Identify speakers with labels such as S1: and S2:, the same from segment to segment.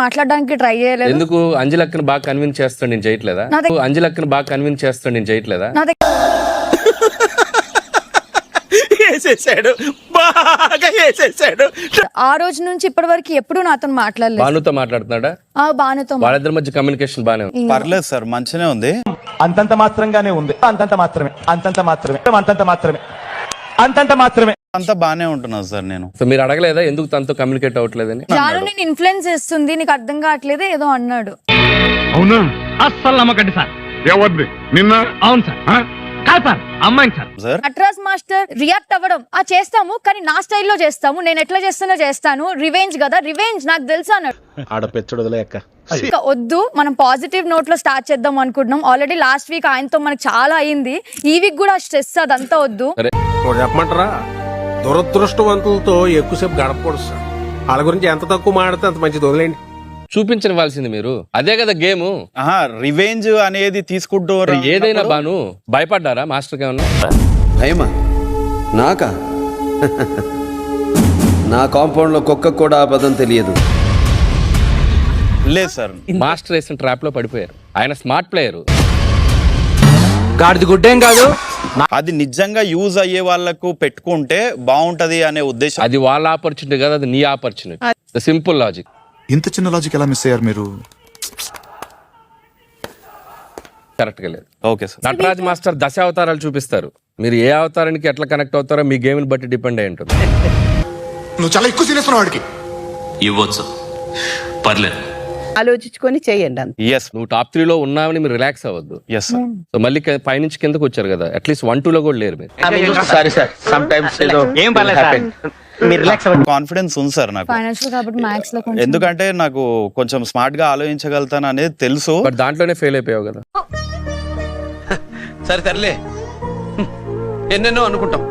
S1: మాట్లాడడానికి ట్రై చేయలేదు.
S2: ఎందుకు అంజలక్కని బాగా కన్విన్స్ చేస్తాను నేను చేయట్లేదా? అంజలక్కని బాగా కన్విన్స్ చేస్తాను నేను చేయట్లేదా?
S1: ఆ రోజు నుంచి ఇప్పటి వరకు ఎప్పుడు నాతో మాట్లాడలేదు.
S2: భానుతో మాట్లాడుతున్నాడా?
S1: భానుతో
S2: వాళ్ళిద్దరి మధ్య కమ్యూనికేషన్ బానే ఉంది.
S3: పర్లేదు సార్, మంచినే ఉంది.
S4: అంతంత మాత్రంగానే ఉంది. అంతంత మాత్రమే, అంతంత మాత్రమే, అంతంత మాత్రమే, అంతంత మాత్రమే.
S3: అంతా బానే ఉంటున్నాను సార్ నేను.
S2: సో మీరు అడగలేదా ఎందుకు తనతో కమ్యూనికేట్ అవ్వట్లేదని?
S1: జాను నేను ఇన్ఫ్లుయెన్స్ చేస్తుంది, నీకు అర్థం కావట్లేదే ఏదో అన్నాడు.
S5: అవునా? అస్సలు నమ్మకండి సార్. ఎవరిది? నిన్న? అవును సార్. కాదు సార్, అమ్మాయిని సార్.
S1: నటరాజ్ మాస్టర్ రియాక్ట్ అవ్వడం చేస్తాము, కానీ నా స్టైల్లో చేస్తాము, నేను ఎట్లా చేస్తానో చేస్తాను, రివెంజ్ కదా, రివెంజ్ నాకు తెలుసు అన్నాడు. వద్దు, మనం పాజిటివ్ నోట్ లో స్టార్ట్ చేద్దాం అనుకుంటున్నాం. ఆల్రెడీ లాస్ట్ వీక్ ఆయనతో మనకు చాలా అయింది, ఈ వీక్ కూడా స్ట్రెస్ అదంతా వద్దు.
S6: చెప్పమంటారా, దురదృష్టవంతులతో ఎక్కువసేపు గడపకూడదు సార్. వాళ్ళ గురించి ఎంత తక్కువ మాడితే అంత మంచిది, వదిలేండి.
S2: చూపించవలసింది మీరు, అదే కదా గేమ్.
S3: రివెంజ్ అనేది తీసుకుంటూ
S2: ఏదైనా బాను భయపడ్డారా మాస్టర్ ఏమన్నా?
S7: భయమా? నాకా? నా కాంపౌండ్ లో కుక్క కూడా ఆ పదం తెలియదు.
S3: లేదు సార్,
S2: మాస్టర్ వేసిన ట్రాప్ లో పడిపోయారు. ఆయన స్మార్ట్ ప్లేయర్.
S4: గాడిది గుడ్డేం కాదు.
S3: అది నిజంగా యూజ్ అయ్యే వాళ్ళకు పెట్టుకుంటే బాగుంటది అనే ఉద్దేశం.
S2: అది వాళ్ళ ఆపర్చునిటీ కదా, అది నీ ఆపర్చునిటీ. Simple logic.
S8: ఇంత చిన్న లాజిక్ ఎలా మిస్ అయ్యారు మీరు?
S2: కరెక్ట్ గా లేదు.
S3: Okay sir.
S2: నటరాజ్ మాస్టర్ దశ అవతారాలు చూపిస్తారు. మీరు ఏ అవతారానికి ఎట్లా కనెక్ట్ అవుతారో మీ గేమ్ ని బట్టి డిపెండ్ అయి ఉంటుంది.
S8: నువ్వు చాలా ఎక్కువ సీరియస్ వాడికి
S9: ఇవ్వచ్చు, పర్లేదు,
S10: ఆలోచించుకొని చేయండి అంత.
S3: yes
S2: నువ్వు టాప్ 3 లో ఉన్నావని మీరు రిలాక్స్ అవ్వద్దు.
S3: yes sir.
S2: సో మళ్ళీ పైనుంచి కిందకు వచ్చారు కదా, అట్లీస్ట్ 1, 2 లో కూడా లేరు మీరు.
S4: సారీ సార్, సమ్ టైమ్స్ ఏం పర్లేదు సార్, మీరు రిలాక్స్ అవ్వండి.
S3: కాన్ఫిడెన్స్ ఉంది సార్ నాకు,
S1: ఫైనాన్షియల్ కాబట్టి మ్యాథ్స్ లో కొంచెం.
S3: ఎందుకంటే నాకు కొంచెం స్మార్ట్ గా ఆలోచించగలుగుతాను అనేది తెలుసు.
S2: బట్ దాంట్లోనే ఫెయిల్ అయిపోయావు కదా.
S9: సరే తరలే, ఎన్నెన్నో అనుకుంటాం,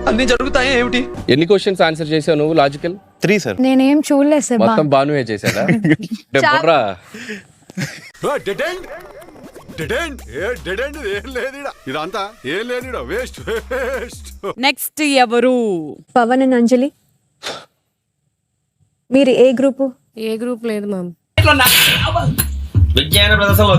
S9: అన్ని జరుగుతాయి ఏమిటి?
S2: ఎన్ని క్వశ్చన్స్ ఆన్సర్ చేసావు నువ్వు? Logical
S3: 3 sir.
S1: నేనేం చూడలేదు సార్.
S2: మొత్తం బానువే చేశాడా?
S10: నెక్స్ట్ ఎవరు?
S1: పవన్ అండ్ అంజలి. మీరు ఏ గ్రూపు?
S10: ఏ గ్రూప్ లేదు మ్యామ్.
S9: విజ్ఞాన ప్రదర్శనలో